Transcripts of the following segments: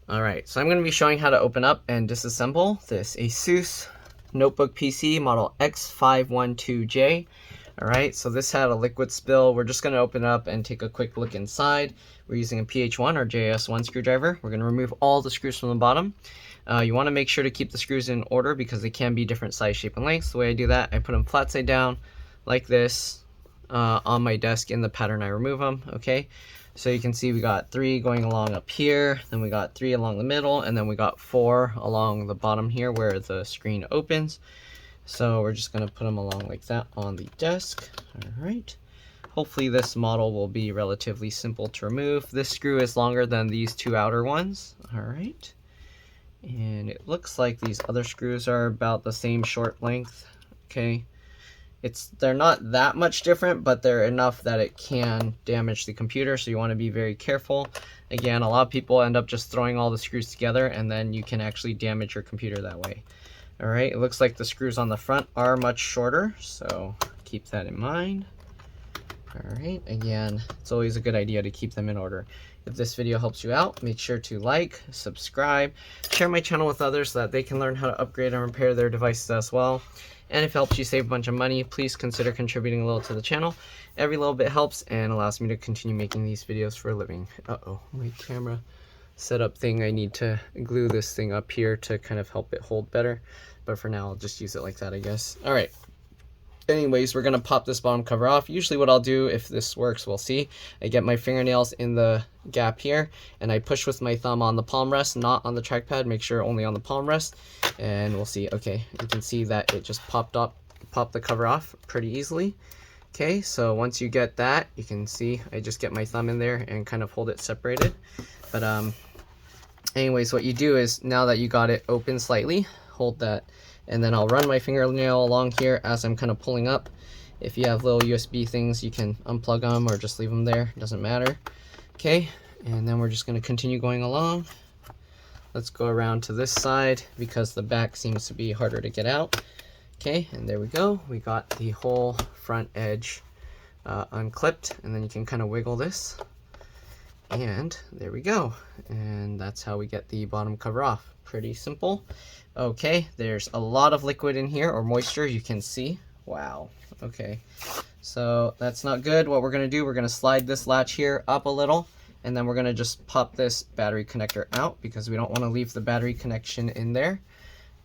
Alright, so I'm going to be showing how to open up and disassemble this ASUS notebook PC model X512J. Alright, so this had a liquid spill. We're just going to open it up and take a quick look inside. We're using a PH1 or JS1 screwdriver. We're going to remove all the screws from the bottom. You want to make sure to keep the screws in order because they can be different size, shape, and lengths. The way I do that, I put them flat side down like this on my desk in the pattern I remove them. Okay, so you can see we got 3 going along up here, then we got 3 along the middle, and then we got 4 along the bottom here where the screen opens. So we're just going to put them along like that on the desk. All right. Hopefully this model will be relatively simple to remove. This screw is longer than these 2 outer ones. All right. And it looks like these other screws are about the same short length. Okay. They're not that much different, but they're enough that it can damage the computer, so you want to be very careful. Again, a lot of people end up just throwing all the screws together, and then you can actually damage your computer that way. All right, it looks like the screws on the front are much shorter, so keep that in mind. All right, again, it's always a good idea to keep them in order. If this video helps you out, make sure to like, subscribe, share my channel with others so that they can learn how to upgrade and repair their devices as well. And if it helps you save a bunch of money, please consider contributing a little to the channel. Every little bit helps and allows me to continue making these videos for a living. Uh-oh, my camera setup thing, I need to glue this thing up here to kind of help it hold better. But for now, I'll just use it like that, I guess. All right. Anyways, we're going to pop this bottom cover off. Usually what I'll do, if this works, we'll see. I get my fingernails in the gap here, and I push with my thumb on the palm rest, not on the trackpad. Make sure only on the palm rest, and we'll see. Okay, you can see that it just popped the cover off pretty easily. Okay, so once you get that, you can see I just get my thumb in there and kind of hold it separated. But anyways, what you do is, now that you got it open slightly, hold that, and then I'll run my fingernail along here as I'm kind of pulling up. If you have little USB things, you can unplug them or just leave them there, it doesn't matter. Okay, and then we're just going to continue going along. Let's go around to this side because the back seems to be harder to get out. Okay, and there we go. We got the whole front edge unclipped, and then you can kind of wiggle this. And there we go. And that's how we get the bottom cover off. Pretty simple. Okay, there's a lot of liquid in here, or moisture, you can see. Wow. Okay, so that's not good. What we're going to do, we're going to slide this latch here up a little, and then we're going to just pop this battery connector out because we don't want to leave the battery connection in there.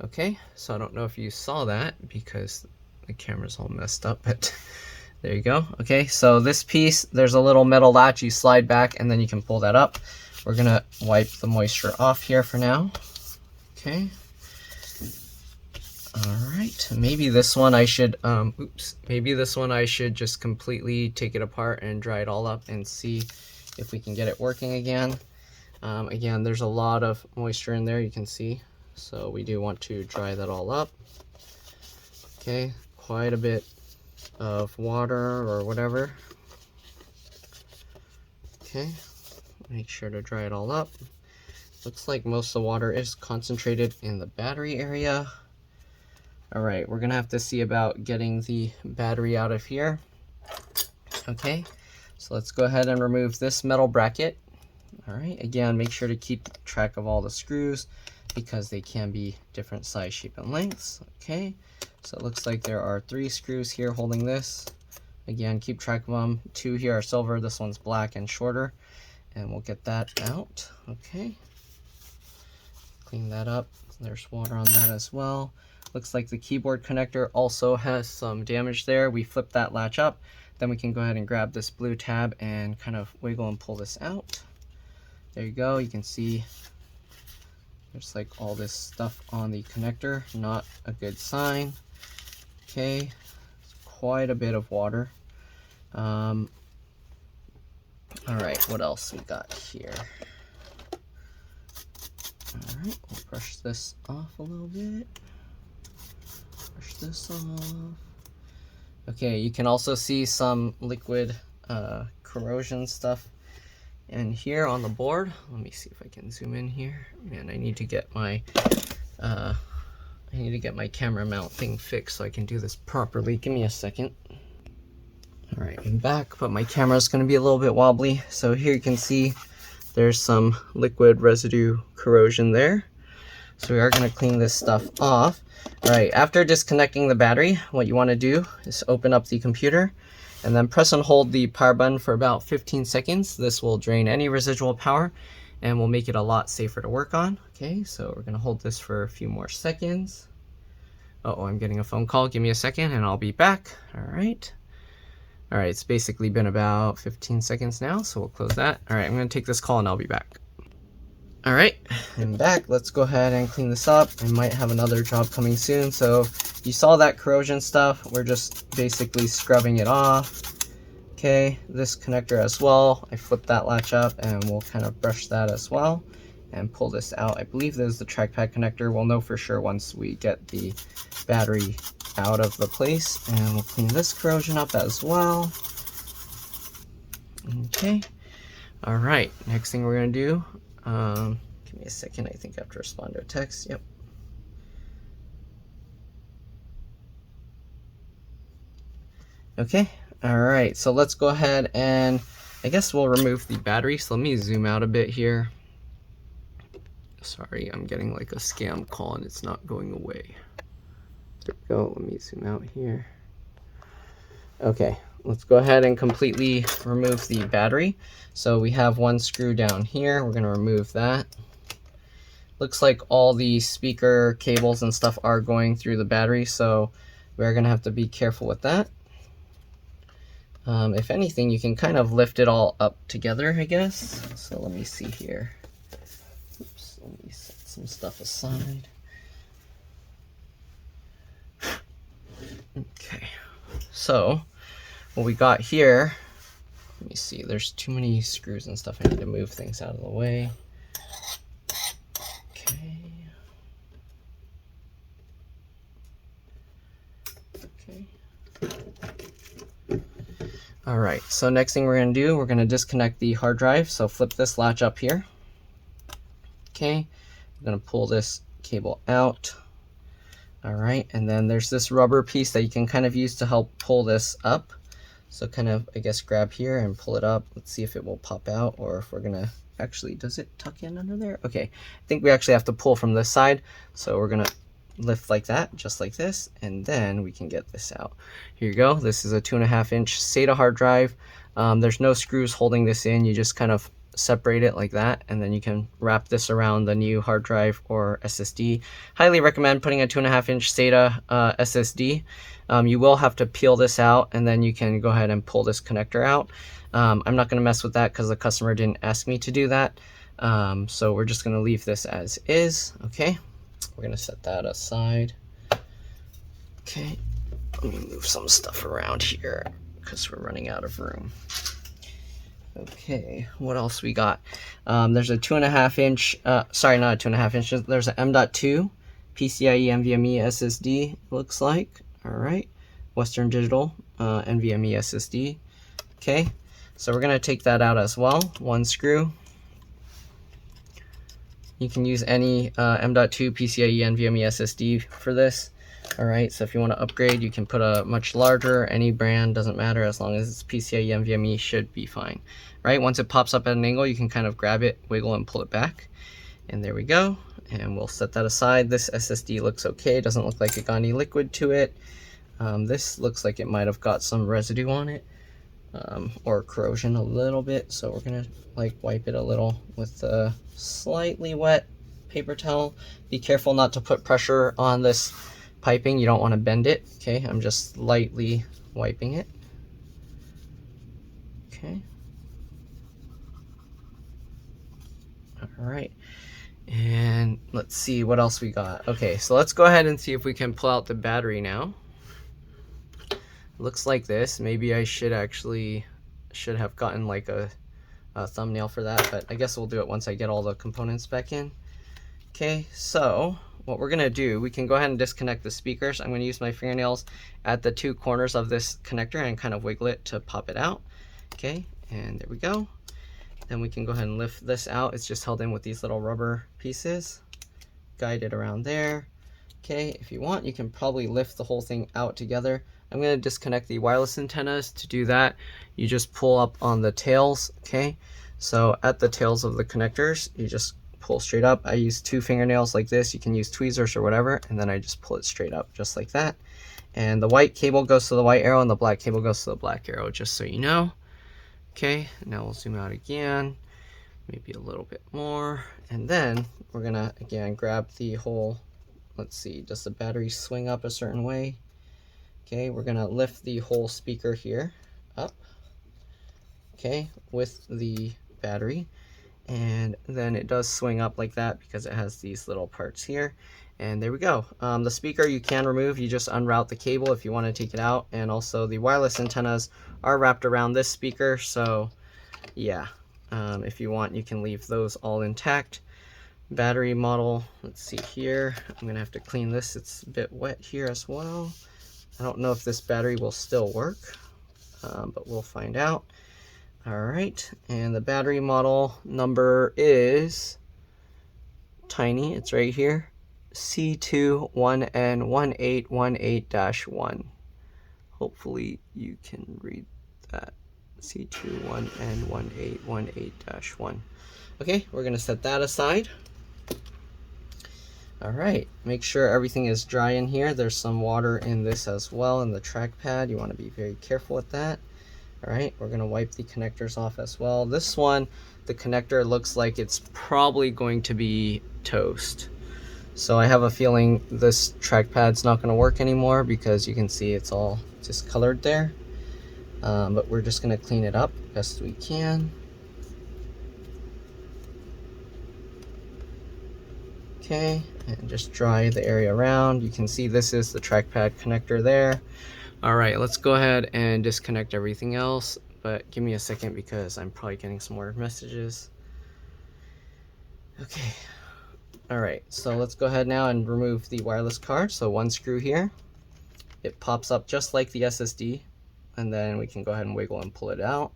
Okay, so I don't know if you saw that because the camera's all messed up, but there you go. Okay, so this piece, there's a little metal latch you slide back and then you can pull that up. We're going to wipe the moisture off here for now. Okay. Alright, maybe this one I should, maybe this one I should just completely take it apart and dry it all up and see if we can get it working again. Again, there's a lot of moisture in there, you can see, so we do want to dry that all up. Okay, quite a bit of water or whatever. Okay, make sure to dry it all up. Looks like most of the water is concentrated in the battery area. Alright, we're going to have to see about getting the battery out of here. Okay, so let's go ahead and remove this metal bracket. Alright, again, make sure to keep track of all the screws because they can be different size, shape, and lengths. Okay, so it looks like there are 3 screws here holding this. Again, keep track of them. 2 here are silver, this one's black and shorter. And we'll get that out. Okay, clean that up. There's water on that as well. Looks like the keyboard connector also has some damage there. We flip that latch up, then we can go ahead and grab this blue tab and kind of wiggle and pull this out. There you go. You can see there's like all this stuff on the connector, not a good sign. Okay, quite a bit of water. All right, what else we got here? All right, we'll brush this off a little bit. Brush this off. Okay, you can also see some liquid corrosion stuff in here on the board. Let me see if I can zoom in here. Man, I need to get my camera mount thing fixed so I can do this properly. Give me a second. All right, I'm back, but my camera's going to be a little bit wobbly. So here you can see there's some liquid residue corrosion there. So we are going to clean this stuff off. All right, after disconnecting the battery, what you want to do is open up the computer and then press and hold the power button for about 15 seconds. This will drain any residual power and will make it a lot safer to work on. Okay, so we're going to hold this for a few more seconds. Uh-oh, I'm getting a phone call. Give me a second and I'll be back. All right. All right, it's basically been about 15 seconds now, so we'll close that. All right, I'm going to take this call and I'll be back. All right, I'm back. Let's go ahead and clean this up. I might have another job coming soon. So you saw that corrosion stuff. We're just basically scrubbing it off. Okay, this connector as well. I flipped that latch up and we'll kind of brush that as well and pull this out. I believe this is the trackpad connector. We'll know for sure once we get the battery out of the place, and we'll clean this corrosion up as well. Okay, all right, next thing we're gonna do, give me a second, I think I have to respond to a text. Yep. Okay, all right, so let's go ahead and I guess we'll remove the battery. So let me zoom out a bit here. Sorry, I'm getting like a scam call and it's not going away. There we go, let me zoom out here. Okay, let's go ahead and completely remove the battery. So we have one screw down here, we're gonna remove that. Looks like all the speaker cables and stuff are going through the battery, so we're gonna have to be careful with that. If anything, you can kind of lift it all up together, I guess. So let me see here. Oops, let me set some stuff aside. Okay, so what we got here, let me see, there's too many screws and stuff. I need to move things out of the way. Okay. Okay. All right, so next thing we're gonna do, we're gonna disconnect the hard drive. So flip this latch up here. Okay, I'm gonna pull this cable out. All right, and then there's this rubber piece that you can kind of use to help pull this up. So kind of, I guess, grab here and pull it up. Let's see if it will pop out, or if we're gonna, actually, does it tuck in under there? Okay, I think we actually have to pull from this side. So we're gonna lift like that, just like this, and then we can get this out. Here you go, this is a 2.5-inch SATA hard drive. There's no screws holding this in, you just kind of separate it like that, and then you can wrap this around the new hard drive or SSD. Highly recommend putting a 2.5-inch SATA SSD. You will have to peel this out, and then you can go ahead and pull this connector out. I'm not going to mess with that because the customer didn't ask me to do that. So we're just going to leave this as is. Okay, we're going to set that aside. Okay, let me move some stuff around here because we're running out of room. Okay, what else we got? There's a 2.5-inch, sorry, not a 2.5 inch, there's an M.2 PCIe NVMe SSD, looks like. All right, Western Digital NVMe SSD. Okay, so we're gonna take that out as well. One screw. You can use any M.2 PCIe NVMe SSD for this. All right, so if you want to upgrade, you can put a much larger, any brand, doesn't matter, as long as it's PCIe NVMe, should be fine. Right, once it pops up at an angle, you can kind of grab it, wiggle, and pull it back. And there we go, and we'll set that aside. This SSD looks okay, doesn't look like it got any liquid to it. This looks like it might have got some residue on it, or corrosion a little bit, so we're gonna like wipe it a little with a slightly wet paper towel. Be careful not to put pressure on this piping, you don't want to bend it. Okay, I'm just lightly wiping it. Okay. All right, and let's see what else we got. Okay, so let's go ahead and see if we can pull out the battery now. Looks like this. Maybe I should have gotten like a thumbnail for that, but I guess we'll do it once I get all the components back in. Okay, so what we're gonna do, we can go ahead and disconnect the speakers. I'm gonna use my fingernails at the two corners of this connector and kind of wiggle it to pop it out. Okay, and there we go. Then we can go ahead and lift this out. It's just held in with these little rubber pieces. Guide it around there. Okay, if you want, you can probably lift the whole thing out together. I'm gonna disconnect the wireless antennas. To do that, you just pull up on the tails, okay? So at the tails of the connectors, you just pull straight up. I use 2 fingernails like this. You can use tweezers or whatever, and then I just pull it straight up just like that. And the white cable goes to the white arrow and the black cable goes to the black arrow, just so you know. Okay, now we'll zoom out again, maybe a little bit more, and then we're gonna again grab the whole, let's see, does the battery swing up a certain way? Okay, we're gonna lift the whole speaker here up, okay, with the battery, and then it does swing up like that because it has these little parts here. And there we go. The speaker you can remove, you just unroute the cable if you want to take it out, and also the wireless antennas are wrapped around this speaker, so yeah, if you want you can leave those all intact. Battery model, let's see here, I'm gonna have to clean this, it's a bit wet here as well. I don't know if this battery will still work, but we'll find out. Alright, and the battery model number is tiny, it's right here, C21N1818-1. Hopefully you can read that. C21N1818-1. Okay, we're going to set that aside. Alright, make sure everything is dry in here. There's some water in this as well in the trackpad. You want to be very careful with that. Alright, we're going to wipe the connectors off as well. This one, the connector looks like it's probably going to be toast. So I have a feeling this trackpad's not going to work anymore because you can see it's all discolored there. But we're just going to clean it up best we can. Okay, and just dry the area around. You can see this is the trackpad connector there. Alright, let's go ahead and disconnect everything else, but give me a second because I'm probably getting some more messages. Okay. Alright, so let's go ahead now and remove the wireless card. So 1 screw here. It pops up just like the SSD, and then we can go ahead and wiggle and pull it out.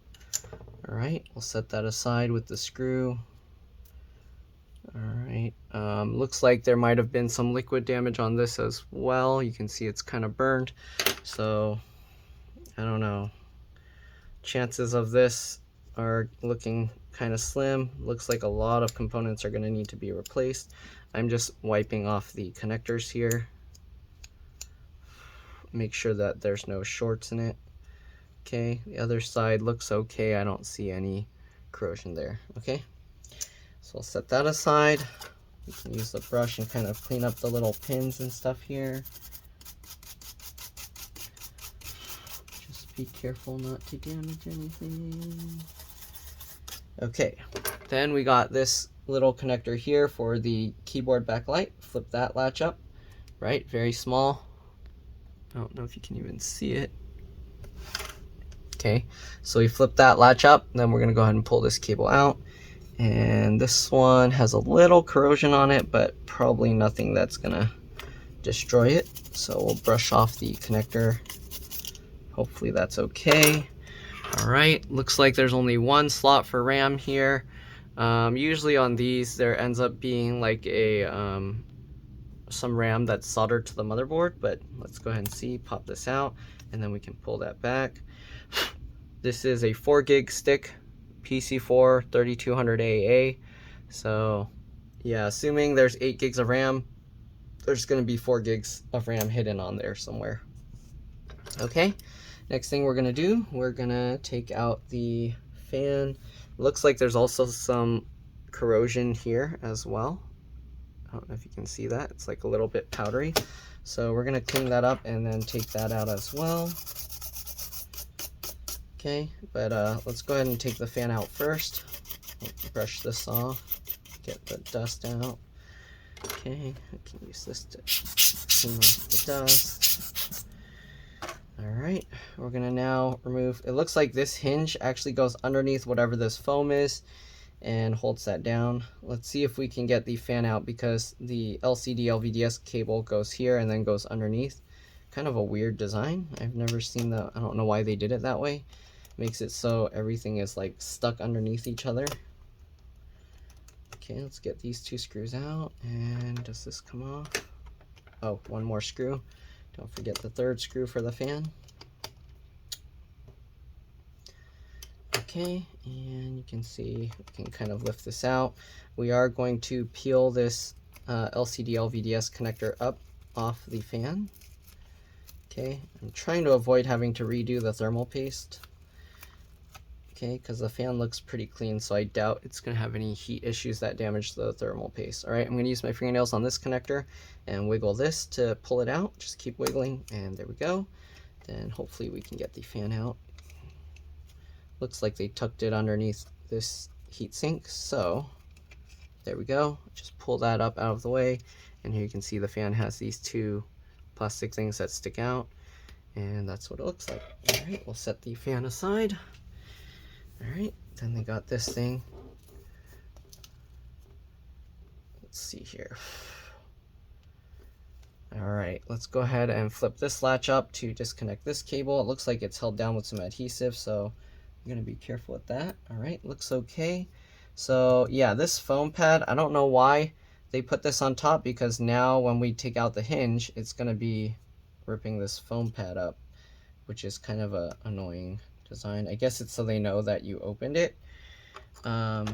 Alright, we'll set that aside with the screw. Alright, looks like there might have been some liquid damage on this as well. You can see it's kind of burned, so I don't know. Chances of this are looking kind of slim. Looks like a lot of components are going to need to be replaced. I'm just wiping off the connectors here. Make sure that there's no shorts in it. Okay, the other side looks okay. I don't see any corrosion there. Okay, so I'll set that aside. You can use the brush and kind of clean up the little pins and stuff here. Just be careful not to damage anything. Okay, then we got this little connector here for the keyboard backlight. Flip that latch up, right? Very small. I don't know if you can even see it. Okay, so we flip that latch up, then we're gonna go ahead and pull this cable out. And this one has a little corrosion on it, but probably nothing that's gonna destroy it. So we'll brush off the connector. Hopefully that's okay. All right, looks like there's only 1 slot for RAM here. Usually on these, there ends up being like a some RAM that's soldered to the motherboard, but let's go ahead and see. Pop this out, and then we can pull that back. This is a 4 gig stick, PC4 3200AA. So yeah, assuming there's 8 gigs of RAM, there's going to be 4 gigs of RAM hidden on there somewhere. Okay. Next thing we're going to do, we're going to take out the fan. Looks like there's also some corrosion here as well. I don't know if you can see that. It's like a little bit powdery. So we're going to clean that up and then take that out as well. Okay, but let's go ahead and take the fan out first. Brush this off, get the dust out. Okay, I can use this to clean off the dust. Alright, we're gonna now remove, it looks like this hinge actually goes underneath whatever this foam is and holds that down. Let's see if we can get the fan out because the LCD LVDS cable goes here and then goes underneath. Kind of a weird design. I've never seen that. I don't know why they did it that way. Makes it so everything is like stuck underneath each other. Okay, let's get these 2 screws out. And does this come off? Oh, 1 more screw. Don't forget the 3rd screw for the fan. Okay, and you can see we can kind of lift this out. We are going to peel this LCD LVDS connector up off the fan. Okay, I'm trying to avoid having to redo the thermal paste. Okay, because the fan looks pretty clean, so I doubt it's going to have any heat issues that damage the thermal paste. All right, I'm going to use my fingernails on this connector and wiggle this to pull it out. Just keep wiggling, and there we go. Then hopefully we can get the fan out. Looks like they tucked it underneath this heatsink, so there we go. Just pull that up out of the way, and here you can see the fan has these two plastic things that stick out, and that's what it looks like. All right, we'll set the fan aside. All right, then they got this thing. Let's see here. All right, let's go ahead and flip this latch up to disconnect this cable. It looks like it's held down with some adhesive, so I'm gonna be careful with that. All right, looks okay. So yeah, this foam pad, I don't know why they put this on top, because now when we take out the hinge, it's gonna be ripping this foam pad up, which is kind of a annoying design. I guess it's so they know that you opened it. But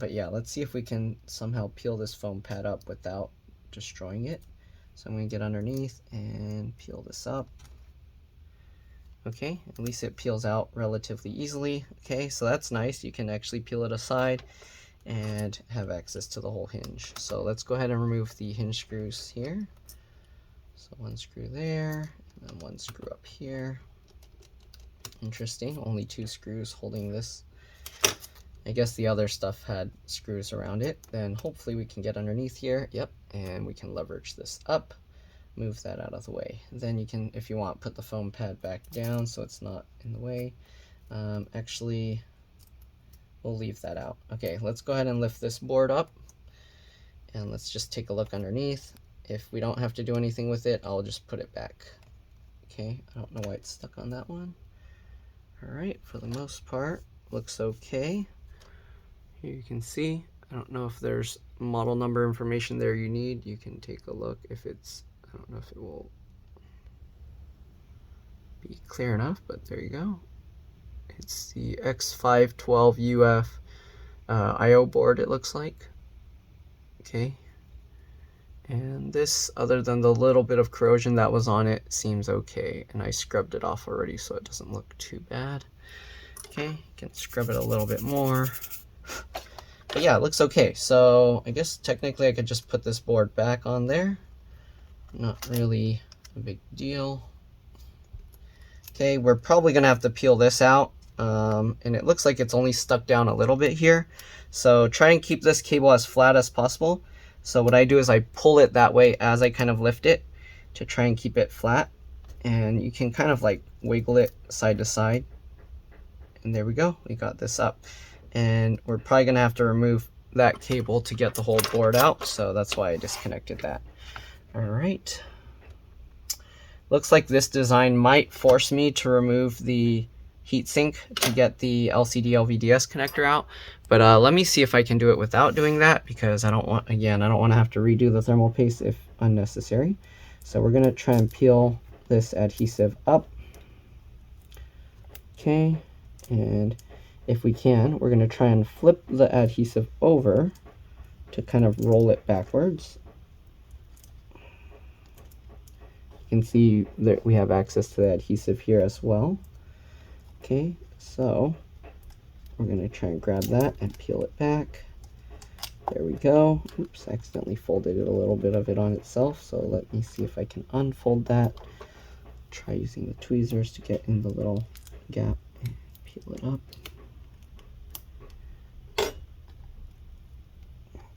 yeah, let's see if we can somehow peel this foam pad up without destroying it. So I'm gonna get underneath and peel this up. Okay, at least it peels out relatively easily. Okay, so that's nice. You can actually peel it aside and have access to the whole hinge. So let's go ahead and remove the hinge screws here. So one screw there, and then one screw up here. Interesting, only two screws holding this. I guess the other stuff had screws around it. Then hopefully we can get underneath here. Yep, and we can leverage this up. Move that out of the way. Then you can, if you want, put the foam pad back down so it's not in the way. Actually, we'll leave that out. Okay, let's go ahead and lift this board up, and let's just take a look underneath. If we don't have to do anything with it, I'll just put it back. Okay, I don't know why it's stuck on that one. All right, for the most part, looks okay. Here you can see, I don't know if there's model number information there you need. You can take a look if it's, I don't know if it will be clear enough, but there you go. It's the X512UF IO board, it looks like. Okay. And this, other than the little bit of corrosion that was on it, seems okay. And I scrubbed it off already, so it doesn't look too bad. Okay, can scrub it a little bit more. But yeah, it looks okay. So I guess technically I could just put this board back on there. Not really a big deal. Okay, we're probably gonna have to peel this out. And it looks like it's only stuck down a little bit here. So try and keep this cable as flat as possible. So what I do is I pull it that way as I kind of lift it to try and keep it flat. And you can kind of like wiggle it side to side. And there we go, we got this up. And we're probably gonna have to remove that cable to get the whole board out. So that's why I disconnected that. All right. Looks like this design might force me to remove the heatsink to get the LCD LVDS connector out, but let me see if I can do it without doing that, because I don't want to have to redo the thermal paste if unnecessary. So we're gonna try and peel this adhesive up. Okay, and if we can, we're gonna try and flip the adhesive over to kind of roll it backwards. You can see that we have access to the adhesive here as well. Okay, so we're going to try and grab that and peel it back. There we go. Oops, I accidentally folded it a little bit of it on itself, so let me see if I can unfold that. Try using the tweezers to get in the little gap and peel it up.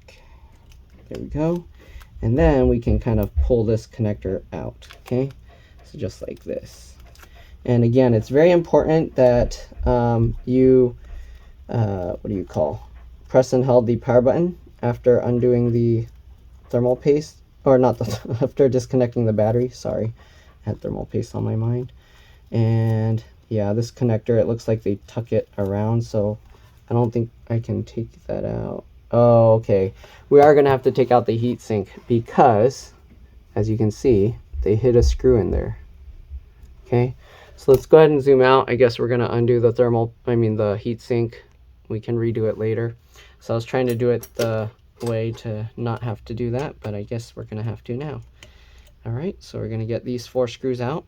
Okay, there we go. And then we can kind of pull this connector out, okay? So just like this. And again, it's very important that you, press and held the power button after undoing the thermal paste, or not, after disconnecting the battery, sorry. I had thermal paste on my mind. And yeah, this connector, it looks like they tuck it around, so I don't think I can take that out. Oh, okay. We are going to have to take out the heatsink because, as you can see, they hit a screw in there. Okay, So let's go ahead and zoom out. I guess we're going to undo the the heat sink. We can redo it later. So I was trying to do it the way to not have to do that, but I guess we're going to have to now. All right, so we're going to get these 4 screws out.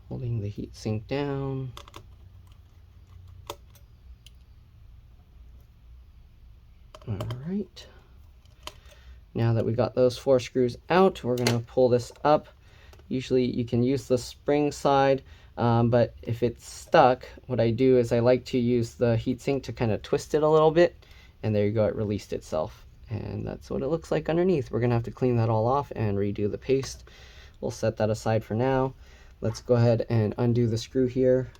Holding the heat sink down. All right. Now that we got those 4 screws out, we're going to pull this up. Usually you can use the spring side, but if it's stuck, what I do is I like to use the heatsink to kind of twist it a little bit, and there you go, it released itself. And that's what it looks like underneath. We're going to have to clean that all off and redo the paste. We'll set that aside for now. Let's go ahead and undo the screw here.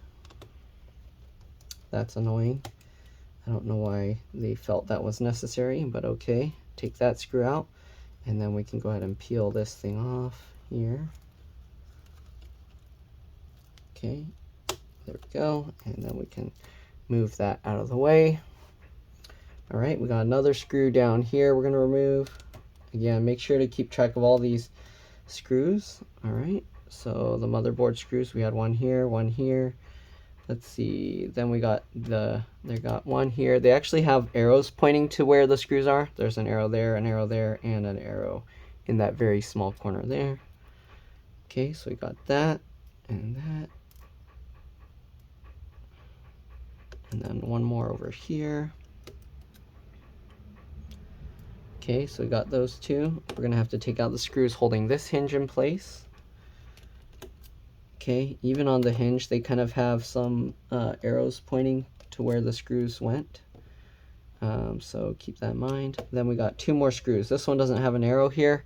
That's annoying. I don't know why they felt that was necessary, but okay. Take that screw out, and then we can go ahead and peel this thing off here. Okay, there we go, and then we can move that out of the way. All right, we got another screw down here we're going to remove. Again, make sure to keep track of all these screws. All right, so the motherboard screws, we had one here, one here. Let's see, then we got one here. They actually have arrows pointing to where the screws are. There's an arrow there, and an arrow in that very small corner there. Okay, so we got that and that. And then one more over here. Okay, so we got those 2. We're going to have to take out the screws holding this hinge in place. Okay, even on the hinge, they kind of have some arrows pointing to where the screws went. So keep that in mind. Then we got 2 more screws. This one doesn't have an arrow here.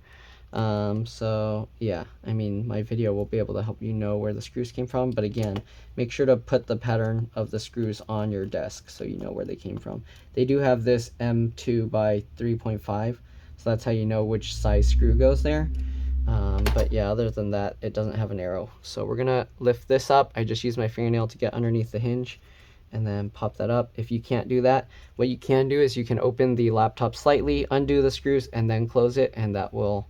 So yeah, I mean, my video will be able to help you know where the screws came from. But again, make sure to put the pattern of the screws on your desk so you know where they came from. They do have this M2 by 3.5. So that's how you know which size screw goes there. But yeah, other than that, it doesn't have an arrow. So we're gonna lift this up. I just use my fingernail to get underneath the hinge and then pop that up. If you can't do that, what you can do is you can open the laptop slightly, undo the screws, and then close it, and that will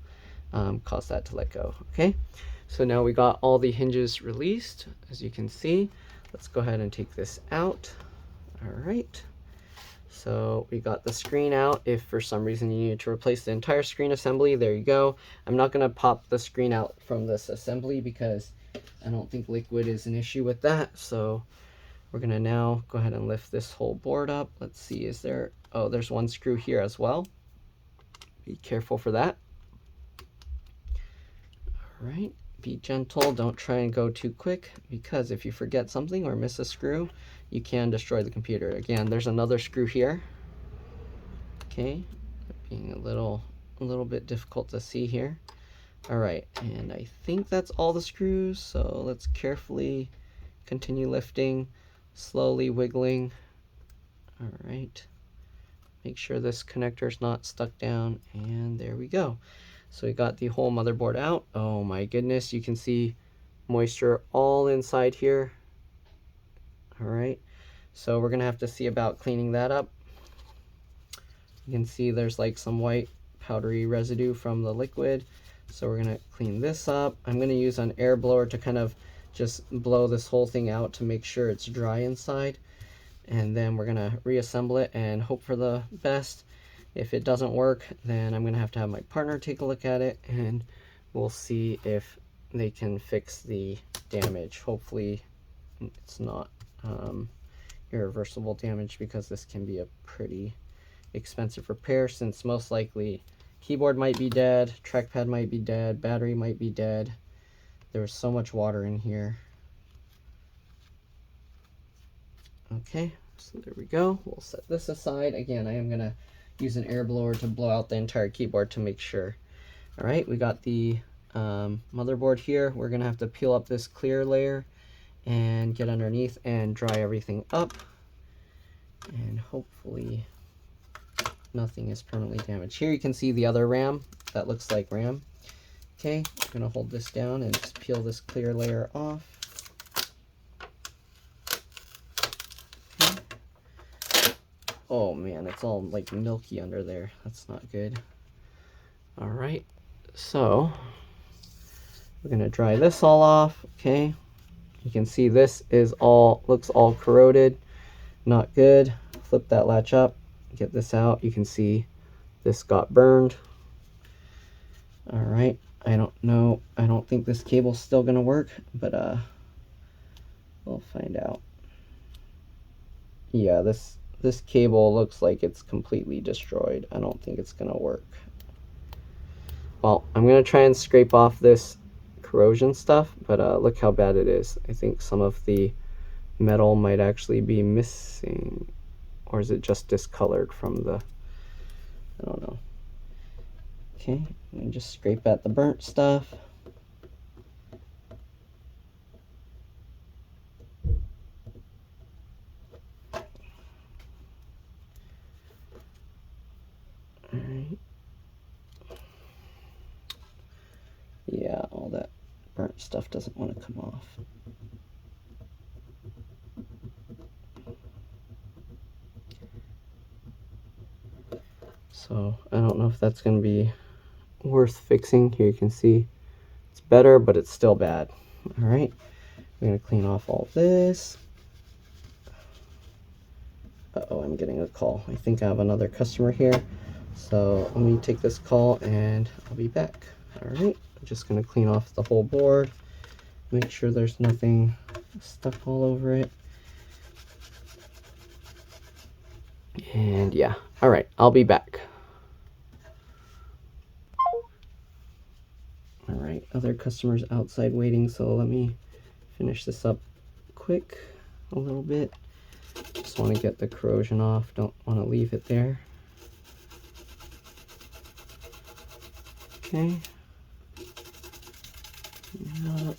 cause that to let go. Okay, so now we got all the hinges released, as you can see. Let's go ahead and take this out. All right. So we got the screen out. If for some reason you need to replace the entire screen assembly, there you go. I'm not going to pop the screen out from this assembly because I don't think liquid is an issue with that. So we're going to now go ahead and lift this whole board up. Let's see, is there, oh, there's one screw here as well. Be careful for that. All right, be gentle. Don't try and go too quick, because if you forget something or miss a screw, you can destroy the computer. Again, there's another screw here. Okay, being a little bit difficult to see here. All right, and I think that's all the screws. So let's carefully continue lifting, slowly wiggling. All right, make sure this connector is not stuck down, and there we go. So we got the whole motherboard out. Oh my goodness, you can see moisture all inside here. All right, so we're gonna have to see about cleaning that up. You can see there's like some white powdery residue from the liquid. So we're gonna clean this up. I'm gonna use an air blower to kind of just blow this whole thing out to make sure it's dry inside. And then we're gonna reassemble it and hope for the best. If it doesn't work, then I'm gonna have to have my partner take a look at it, and we'll see if they can fix the damage. Hopefully it's not irreversible damage, because this can be a pretty expensive repair, since most likely keyboard might be dead, trackpad might be dead, battery might be dead. There was so much water in here. Okay, so there we go. We'll set this aside. Again, I am gonna use an air blower to blow out the entire keyboard to make sure. All right, we got the motherboard here. We're gonna have to peel up this clear layer and get underneath and dry everything up, and hopefully nothing is permanently damaged. Here you can see the other RAM that looks like RAM. Okay, I'm gonna hold this down and just peel this clear layer off. Oh man, it's all like milky under there. That's not good. All right, so We're gonna dry this all off. Okay, you can see this is looks all corroded, not good. Flip that latch up, get this out. You can see this got burned. All right, I don't know. I don't think this cable's still gonna work, but we'll find out. Yeah, this cable looks like it's completely destroyed. I don't think it's gonna work. Well, I'm gonna try and scrape off this corrosion stuff, but look how bad it is. I think some of the metal might actually be missing, or is it just discolored from the, I don't know. Okay, let me just scrape at the burnt stuff. Alright. Yeah, all that burnt stuff doesn't want to come off. So I don't know if that's going to be worth fixing. Here you can see it's better, but it's still bad. All right, I'm going to clean off all this. Uh-oh, I'm getting a call. I think I have another customer here. So let me take this call and I'll be back. All right, I'm just going to clean off the whole board. Make sure there's nothing stuck all over it. And yeah, all right, I'll be back. All right, other customers outside waiting, so let me finish this up quick a little bit. Just want to get the corrosion off, don't want to leave it there. Okay. Yeah.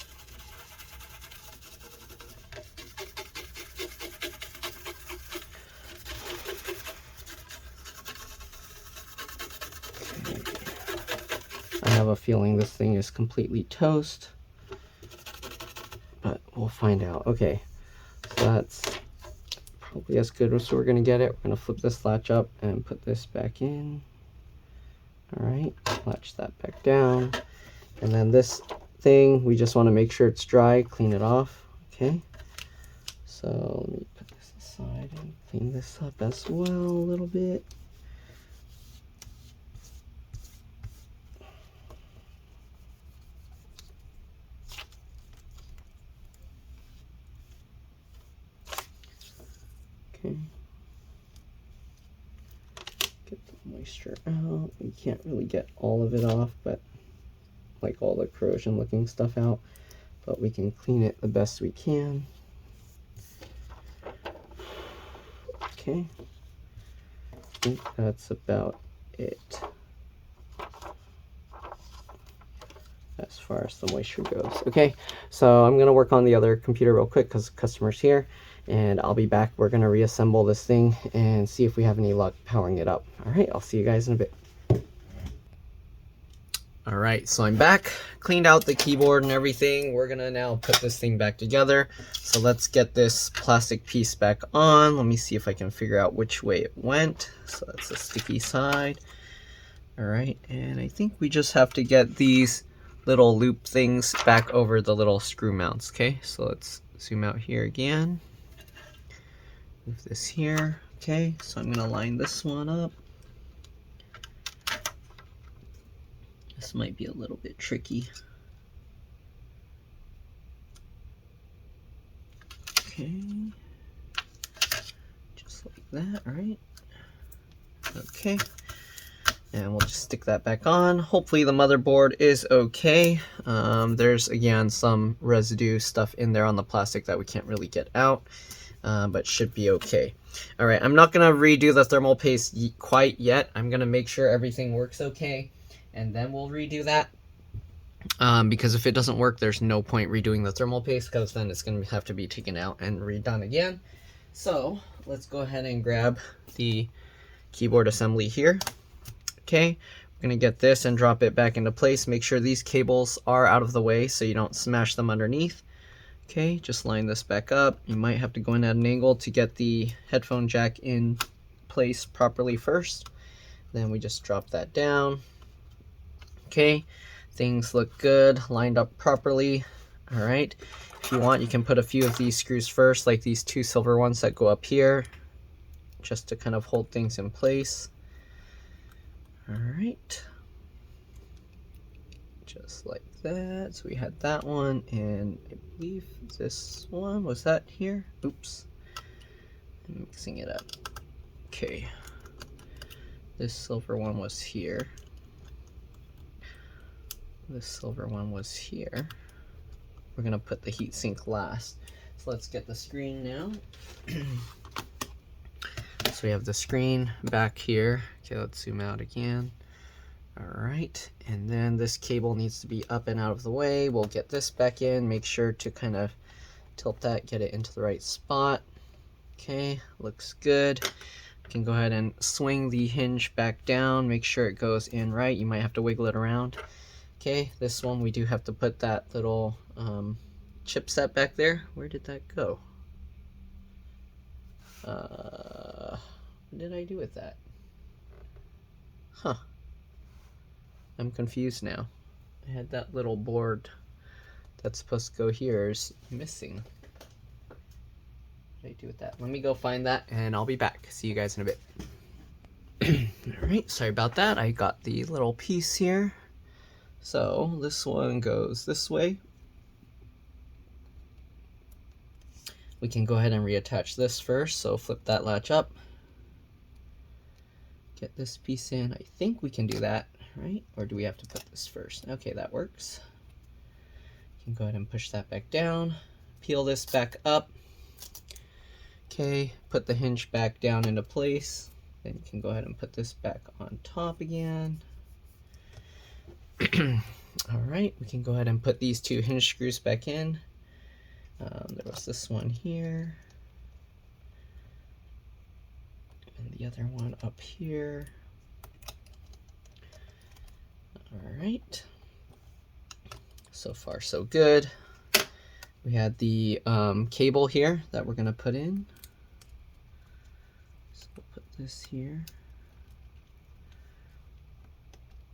I have a feeling this thing is completely toast, but we'll find out. Okay, so that's probably as good as we're gonna get it. We're gonna flip this latch up and put this back in. All right, latch that back down. And then this thing, we just wanna make sure it's dry, clean it off, okay? So let me put this aside and clean this up as well a little bit. Okay. Get the moisture out. We can't really get all of it off, but like all the corrosion looking stuff out, but we can clean it the best we can. Okay. I think that's about it as far as the moisture goes. Okay, so I'm gonna work on the other computer real quick because the customer's here, and I'll be back. We're gonna reassemble this thing and see if we have any luck powering it up. All right, I'll see you guys in a bit. All right, so I'm back, cleaned out the keyboard and everything. We're gonna now put this thing back together. So let's get this plastic piece back on. Let me see if I can figure out which way it went. So that's the sticky side. All right, and I think we just have to get these little loop things back over the little screw mounts. Okay, so let's zoom out here again. Move this here. Okay, so I'm gonna line this one up. This might be a little bit tricky. Okay, just like that, all right? Okay, and we'll just stick that back on. Hopefully the motherboard is okay. There's, again, some residue stuff in there on the plastic that we can't really get out, but should be okay. All right, I'm not gonna redo the thermal paste quite yet. I'm gonna make sure everything works okay, and then we'll redo that. Because if it doesn't work, there's no point redoing the thermal paste, because then it's going to have to be taken out and redone again. So let's go ahead and grab the keyboard assembly here. Okay, we're going to get this and drop it back into place. Make sure these cables are out of the way so you don't smash them underneath. Okay, just line this back up. You might have to go in at an angle to get the headphone jack in place properly first. Then we just drop that down. Okay, Things look good, lined up properly. All right. If you want, you can put a few of these screws first, like these 2 silver ones that go up here, just to kind of hold things in place. All right. Just like that. So we had that one, and I believe this one, was that here? Oops. I'm mixing it up. Okay. This silver one was here. This silver one was here. We're gonna put the heatsink last. So let's get the screen now. So we have the screen back here. Okay, let's zoom out again. All right, and then this cable needs to be up and out of the way. We'll get this back in. Make sure to kind of tilt that, get it into the right spot. Okay, looks good. You can go ahead and swing the hinge back down. Make sure it goes in right. You might have to wiggle it around. Okay, this one we do have to put that little chipset back there. Where did that go? What did I do with that? Huh. I'm confused now. I had that little board that's supposed to go here is missing. What did I do with that? Let me go find that and I'll be back. See you guys in a bit. Alright, sorry about that. I got the little piece here. So this one goes this way. We can go ahead and reattach this first. So flip that latch up. Get this piece in. I think we can do that, right? Or do we have to put this first? Okay, that works. You can go ahead and push that back down. Peel this back up. Okay, put the hinge back down into place. Then you can go ahead and put this back on top again. All right, we can go ahead and put these 2 hinge screws back in. There was this one here. And the other one up here. All right. So far, so good. We had the cable here that we're going to put in. So we'll put this here.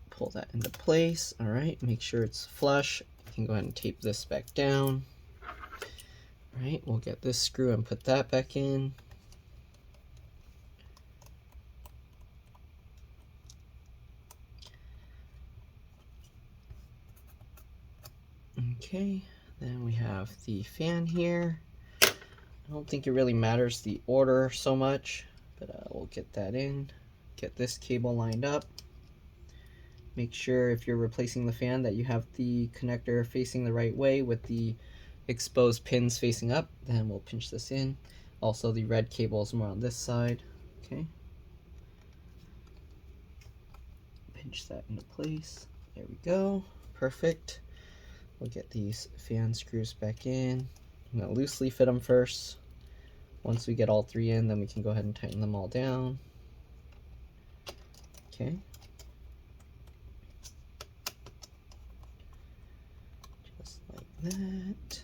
Pull that into place. All right, make sure it's flush. You can go ahead and tape this back down. All right, we'll get this screw and put that back in. Okay, then we have the fan here. I don't think it really matters the order so much, but we'll get that in. Get this cable lined up. Make sure if you're replacing the fan that you have the connector facing the right way with the exposed pins facing up. Then we'll pinch this in. Also, the red cable is more on this side. Okay. Pinch that into place. There we go. Perfect. We'll get these fan screws back in. I'm going to loosely fit them first. Once we get all 3 in, then we can go ahead and tighten them all down. Okay. Just like that.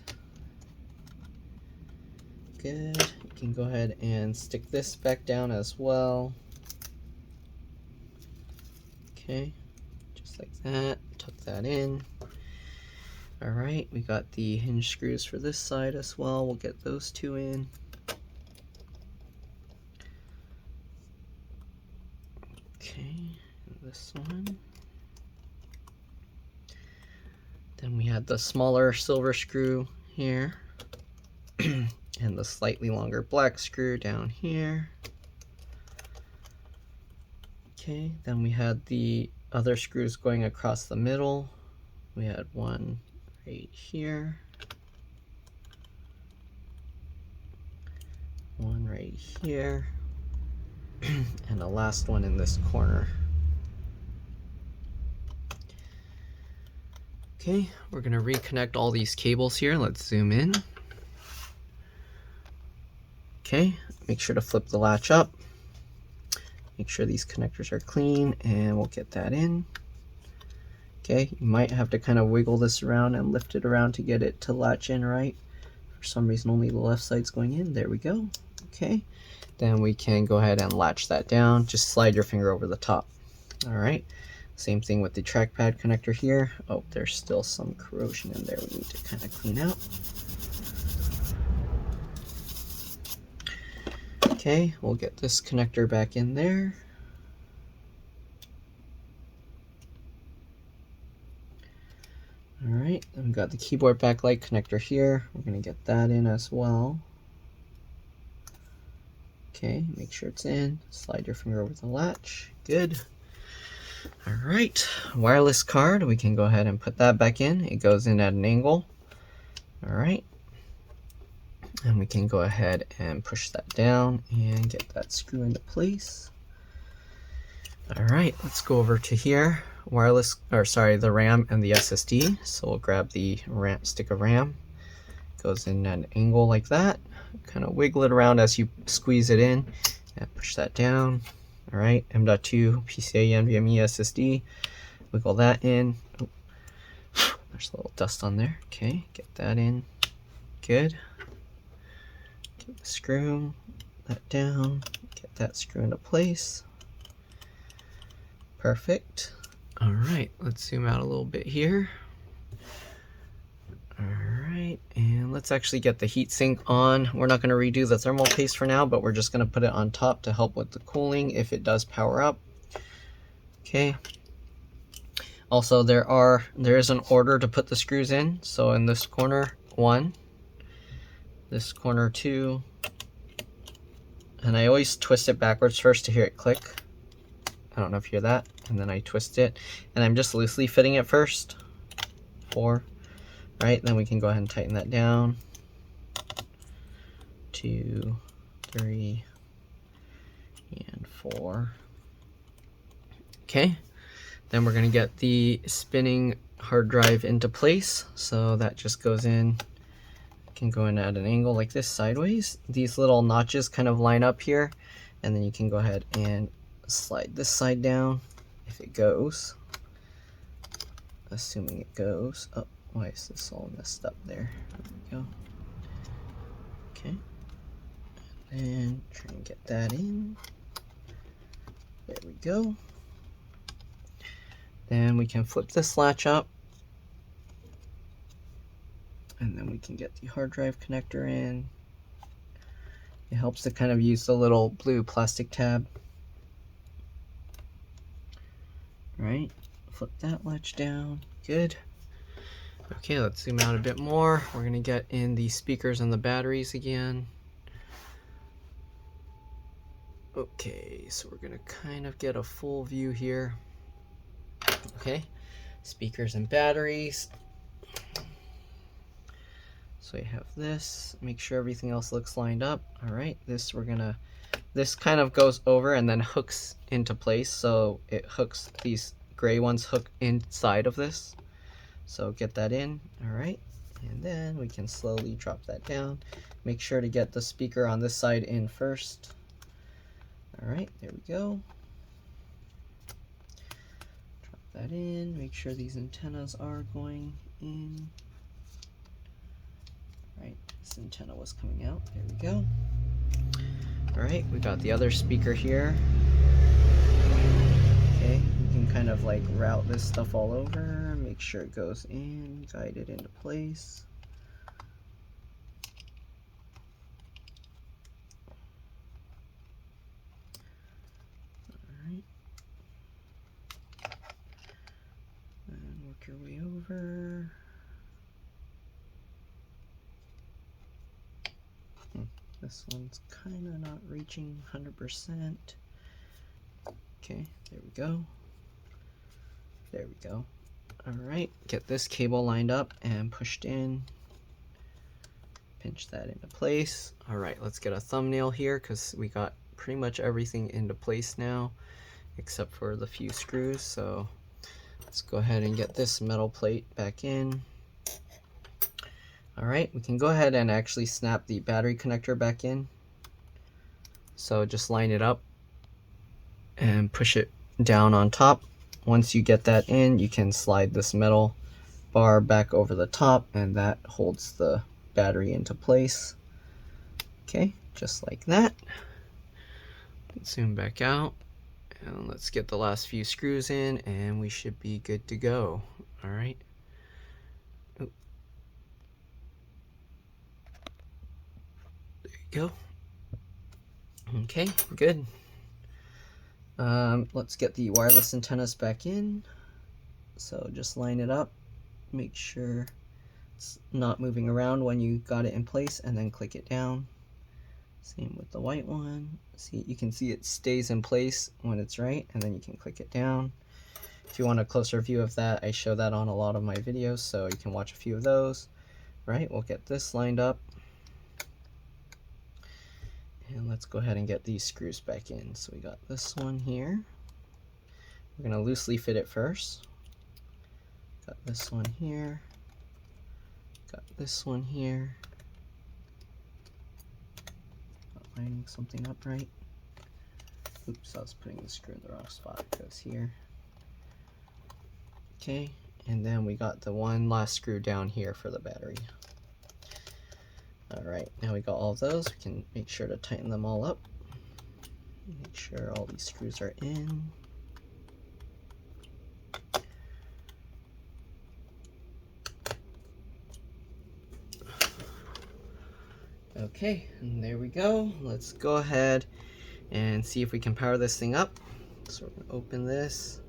Good. You can go ahead and stick this back down as well. Okay. Just like that. Tuck that in. Alright, we got the hinge screws for this side as well. We'll get those 2 in. Okay, and this one. Then we had the smaller silver screw here. And the slightly longer black screw down here. Okay, then we had the other screws going across the middle. We had one right here, one right here, and the last one in this corner. Okay, we're going to reconnect all these cables here. Let's zoom in. Okay, make sure to flip the latch up. Make sure these connectors are clean, and we'll get that in. Okay, you might have to kind of wiggle this around and lift it around to get it to latch in right. For some reason, only the left side's going in. There we go. Okay, then we can go ahead and latch that down. Just slide your finger over the top. All right, Same thing with the trackpad connector here. Oh, there's still some corrosion in there we need to kind of clean out. Okay, we'll get this connector back in there. Alright, then we've got the keyboard backlight connector here. We're going to get that in as well. Okay, make sure it's in. Slide your finger over the latch. Good. Alright, wireless card. We can go ahead and put that back in. It goes in at an angle. Alright. And we can go ahead and push that down and get that screw into place. Alright, let's go over to here. The RAM and the SSD. So we'll grab the stick of RAM. Goes in at an angle like that. Kind of wiggle it around as you squeeze it in and push that down. Alright, M.2 PCIe NVMe SSD. Wiggle that in. Oh, there's a little dust on there. Okay, get that in. Good. Get the screw, that down. Get that screw into place. Perfect. Alright, let's zoom out a little bit here. Alright, and let's actually get the heatsink on. We're not going to redo the thermal paste for now, but we're just going to put it on top to help with the cooling if it does power up. Okay. Also, there is an order to put the screws in. So in this corner, 1. This corner, 2. And I always twist it backwards first to hear it click. I don't know if you hear that. And then I twist it. And I'm just loosely fitting it first. 4. Right, then we can go ahead and tighten that down. 2, 3, and 4. Okay, then we're going to get the spinning hard drive into place. So that just goes in, can go in at an angle like this sideways. These little notches kind of line up here, and then you can go ahead and slide this side down if it goes. Assuming it goes. Oh, why is this all messed up there? There we go. Okay. And then try and get that in. There we go. Then we can flip this latch up. And then we can get the hard drive connector in. It helps to kind of use the little blue plastic tab. Right. Flip that latch down. Good. Okay, let's zoom out a bit more. We're going to get in the speakers and the batteries again. Okay, so we're going to kind of get a full view here. Okay, speakers and batteries. So you have this. Make sure everything else looks lined up. All right, this kind of goes over and then hooks into place. So it hooks, these gray ones hook inside of this. So get that in, all right, and then we can slowly drop that down. Make sure to get the speaker on this side in first. All right, there we go. Drop that in, make sure these antennas are going in. All right, this antenna was coming out, there we go. All right, we got the other speaker here. Okay, we can kind of like route this stuff all over, make sure it goes in, guide it into place. Alright. And work your way over. This one's kind of not reaching 100%. Okay, there we go. There we go. Alright, get this cable lined up and pushed in. Pinch that into place. Alright, let's get a thumbnail here because we got pretty much everything into place now except for the few screws. So let's go ahead and get this metal plate back in. Alright, we can go ahead and actually snap the battery connector back in. So just line it up and push it down on top. Once you get that in, you can slide this metal bar back over the top and that holds the battery into place. Okay, just like that. Zoom back out And let's get the last few screws in and we should be good to go. All right. There you go. Okay, good. Let's get the wireless antennas back in. So just line it up, make sure it's not moving around when you got it in place, and then click it down. Same with the white one. See, you can see it stays in place when it's right, and then you can click it down. If you want a closer view of that, I show that on a lot of my videos, so you can watch a few of those. Right, we'll get this lined up. And let's go ahead and get these screws back in. So we got this one here. We're going to loosely fit it first. Got this one here. Got this one here. Not lining something up right. Oops, I was putting the screw in the wrong spot. It goes here. Okay, and then we got the one last screw down here for the battery. Alright, now we got all of those. We can make sure to tighten them all up. Make sure all these screws are in. Okay, and there we go. Let's go ahead and see if we can power this thing up. So we're going to open this,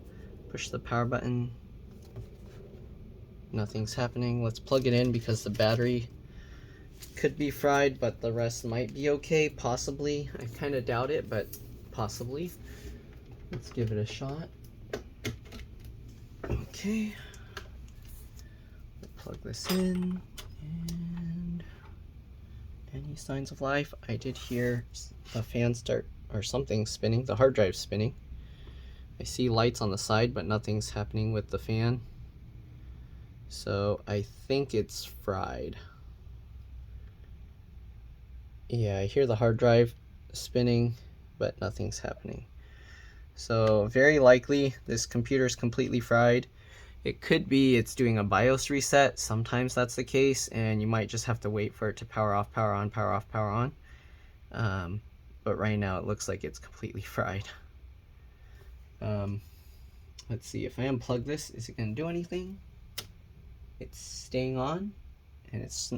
push the power button. Nothing's happening. Let's plug it in because the battery could be fried, but the rest might be okay, possibly. I kind of doubt it, but possibly. Let's give it a shot. Okay. We'll plug this in, and any signs of life? I did hear a fan start or something spinning. The hard drive spinning. I see lights on the side, but nothing's happening with the fan. So I think it's fried. Yeah, I hear the hard drive spinning, but nothing's happening. So very likely this computer is completely fried. It could be it's doing a BIOS reset. Sometimes that's the case, and you might just have to wait for it to power off, power on, power off, power on. But right now it looks like it's completely fried. Let's see, if I unplug this, is it going to do anything? It's staying on, and it's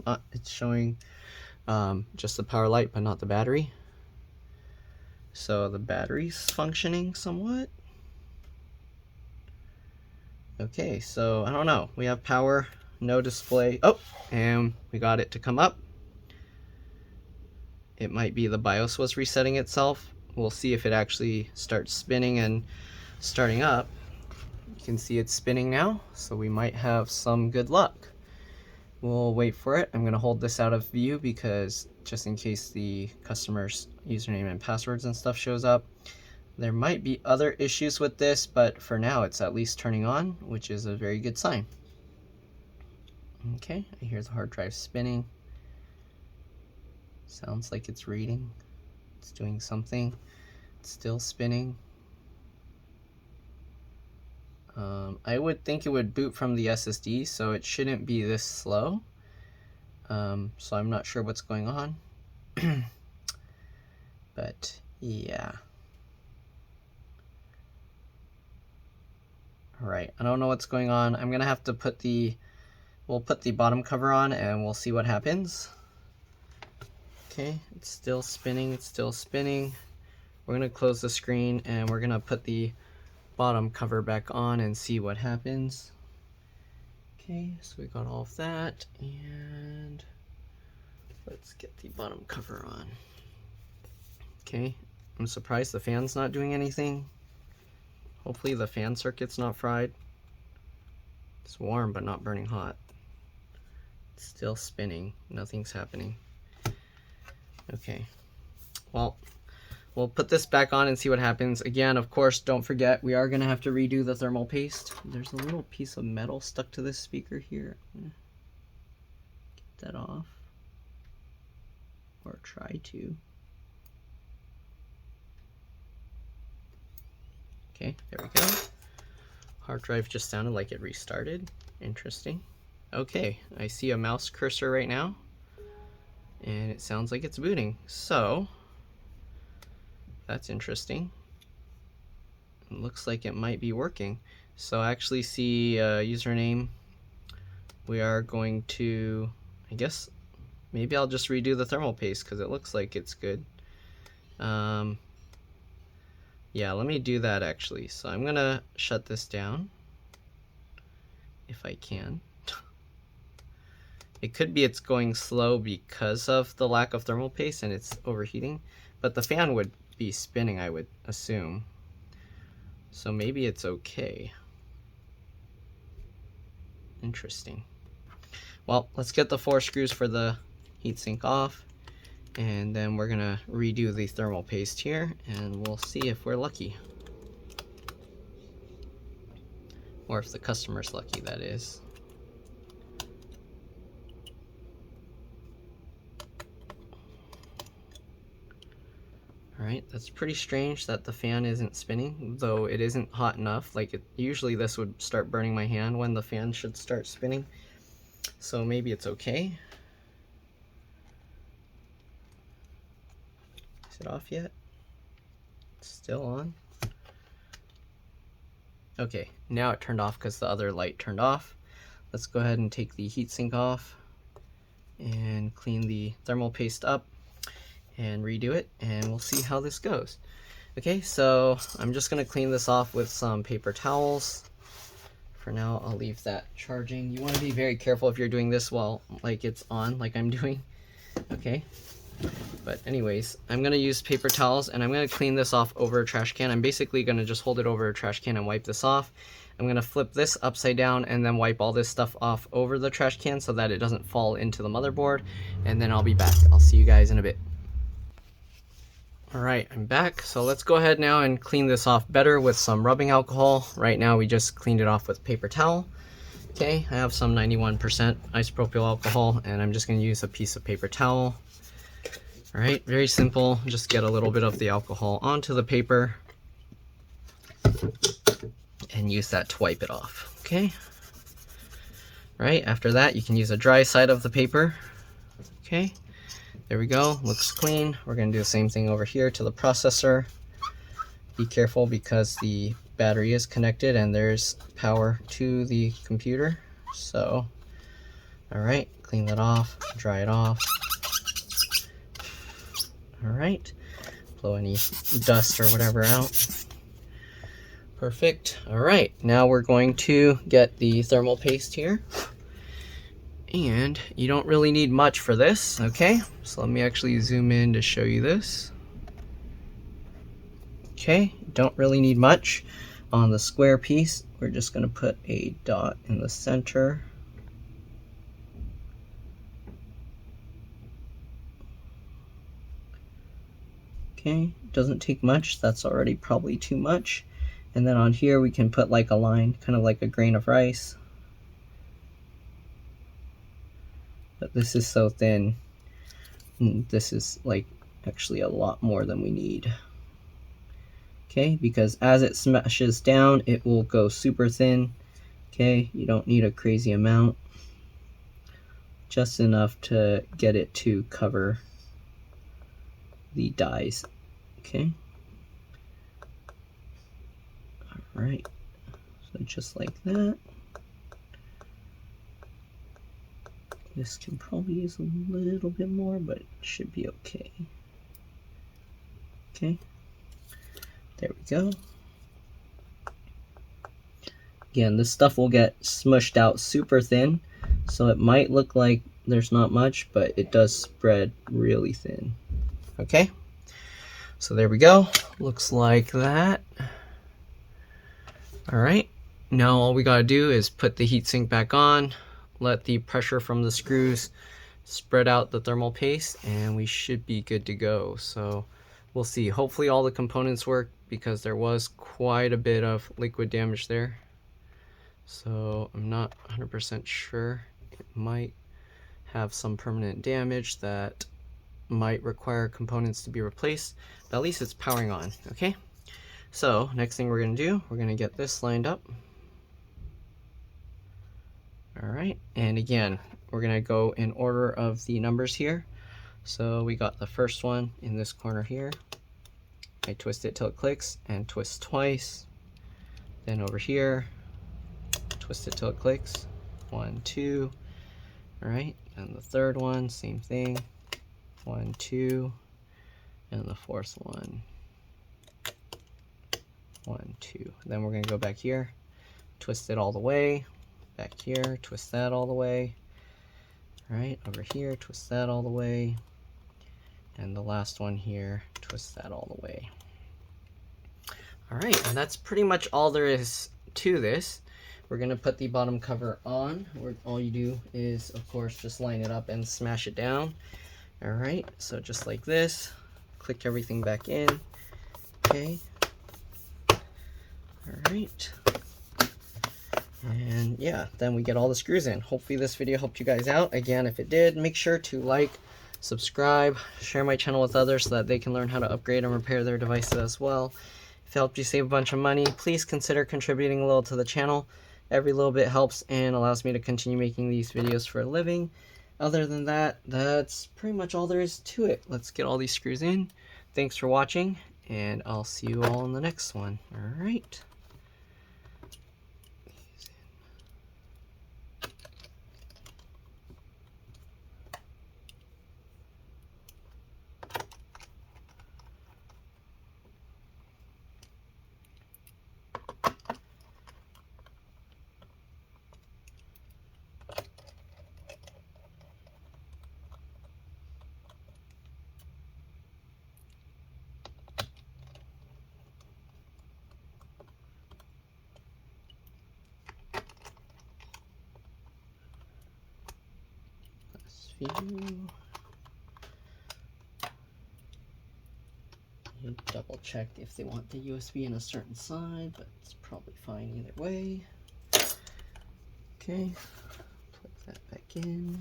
showing just the power light, but not the battery. So the battery's functioning somewhat. Okay, so I don't know. We have power, no display. Oh, and we got it to come up. It might be the BIOS was resetting itself. We'll see if it actually starts spinning and starting up. You can see it's spinning now, so we might have some good luck. We'll wait for it. I'm going to hold this out of view because just in case the customer's username and passwords and stuff shows up. There might be other issues with this, but for now it's at least turning on, which is a very good sign. Okay, I hear the hard drive spinning. Sounds like it's reading. It's doing something. It's still spinning. I would think it would boot from the SSD, so it shouldn't be this slow. So I'm not sure what's going on. But yeah. Alright, I don't know what's going on. I'm gonna have to put we'll put the bottom cover on and we'll see what happens. Okay, it's still spinning, it's still spinning. We're gonna close the screen and we're gonna put the bottom cover back on and see what happens. Okay, so we got all of that, and let's get the bottom cover on. Okay, I'm surprised the fan's not doing anything. Hopefully the fan circuit's not fried. It's warm but not burning hot. It's still spinning, nothing's happening. Okay, well, we'll put this back on and see what happens. Again, of course, don't forget, we are going to have to redo the thermal paste. There's a little piece of metal stuck to this speaker here. I'm going to get that off. Or try to. Okay, there we go. Hard drive just sounded like it restarted. Interesting. Okay, I see a mouse cursor right now. And it sounds like it's booting. So that's interesting. looks like it might be working. So I actually see username. We are going to, I guess, maybe I'll just redo the thermal paste because it looks like it's good. Yeah, let me do that actually. So I'm gonna shut this down if I can. It could be it's going slow because of the lack of thermal paste and it's overheating, but the fan would be spinning, I would assume. So maybe it's okay. Interesting. Well, let's get the 4 screws for the heatsink off, and then we're gonna redo the thermal paste here, and we'll see if we're lucky. Or if the customer's lucky, that is. Alright, that's pretty strange that the fan isn't spinning, though it isn't hot enough. Like, usually this would start burning my hand when the fan should start spinning. So maybe it's okay. Is it off yet? It's still on. Okay, now it turned off because the other light turned off. Let's go ahead and take the heatsink off and clean the thermal paste up and redo it, and we'll see how this goes. Okay, so I'm just gonna clean this off with some paper towels. For now, I'll leave that charging. You want to be very careful if you're doing this while like it's on, like I'm doing. Okay, but anyways, I'm gonna use paper towels and I'm gonna clean this off over a trash can. I'm basically gonna just hold it over a trash can and wipe this off. I'm gonna flip this upside down and then wipe all this stuff off over the trash can so that it doesn't fall into the motherboard, and then I'll be back. I'll see you guys in a bit. Alright, I'm back. So let's go ahead now and clean this off better with some rubbing alcohol. Right now we just cleaned it off with paper towel. Okay, I have some 91% isopropyl alcohol and I'm just going to use a piece of paper towel. Alright, very simple. Just get a little bit of the alcohol onto the paper and use that to wipe it off. Okay. Right, after that you can use a dry side of the paper. Okay. There we go, looks clean. We're going to do the same thing over here to the processor. Be careful because the battery is connected and there's power to the computer. So, alright, clean that off, dry it off. Alright, blow any dust or whatever out. Perfect. Alright, now we're going to get the thermal paste here. And you don't really need much for this, okay? So let me actually zoom in to show you this. Okay, don't really need much. On the square piece, we're just gonna put a dot in the center. Okay, doesn't take much, that's already probably too much. And then on here we can put like a line, kind of like a grain of rice. But this is so thin, this is like actually a lot more than we need. Okay, because as it smashes down, it will go super thin. Okay, you don't need a crazy amount, just enough to get it to cover the dies. Okay, all right, so just like that. This can probably use a little bit more, but it should be okay. Okay, there we go. Again, this stuff will get smushed out super thin, so it might look like there's not much, but it does spread really thin. Okay, so there we go. Looks like that. All right, now all we gotta do is put the heatsink back on, let the pressure from the screws spread out the thermal paste, and we should be good to go. So we'll see. Hopefully all the components work because there was quite a bit of liquid damage there. So I'm not 100% sure. It might have some permanent damage that might require components to be replaced, but at least it's powering on. Okay, so next thing we're going to do, we're going to get this lined up. Alright, and again, we're going to go in order of the numbers here. So we got the first one in this corner here. I twist it till it clicks and twist twice. Then over here, twist it till it clicks. 1, 2. All right, and the third one, same thing. 1, 2, and the fourth one. 1, 2. Then we're gonna go back here, twist it all the way. Back here, twist that all the way. All right, over here, twist that all the way. And the last one here, twist that all the way. All right, and that's pretty much all there is to this. We're gonna put the bottom cover on, where all you do is, of course, just line it up and smash it down. All right, so just like this, click everything back in. Okay. All right. And yeah, then we get all the screws in. Hopefully this video helped you guys out. Again, if it did, make sure to like, subscribe, share my channel with others so that they can learn how to upgrade and repair their devices as well. If it helped you save a bunch of money, please consider contributing a little to the channel. Every little bit helps and allows me to continue making these videos for a living. Other than that, that's pretty much all there is to it. Let's get all these screws in. Thanks for watching, and I'll see you all in the next one. All right. You double check if they want the USB in a certain side, but it's probably fine either way. Okay, plug that back in.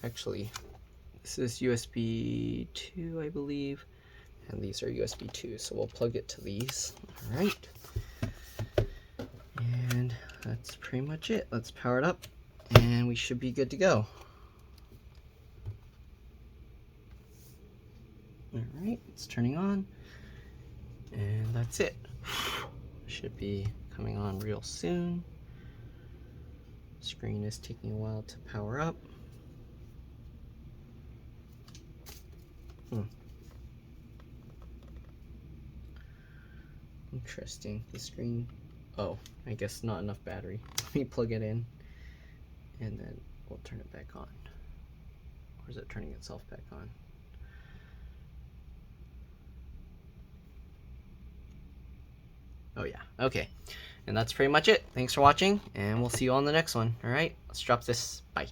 Actually, this is USB 2, I believe, and these are USB 2, so we'll plug it to these. All right, and that's pretty much it. Let's power it up, and we should be good to go. Alright, it's turning on, and that's it. Should be coming on real soon. Screen is taking a while to power up. Interesting, the screen, oh, I guess not enough battery. Let me plug it in, and then we'll turn it back on. Or is it turning itself back on? Oh yeah, okay. And that's pretty much it. Thanks for watching, and we'll see you on the next one. All right, let's drop this. Bye.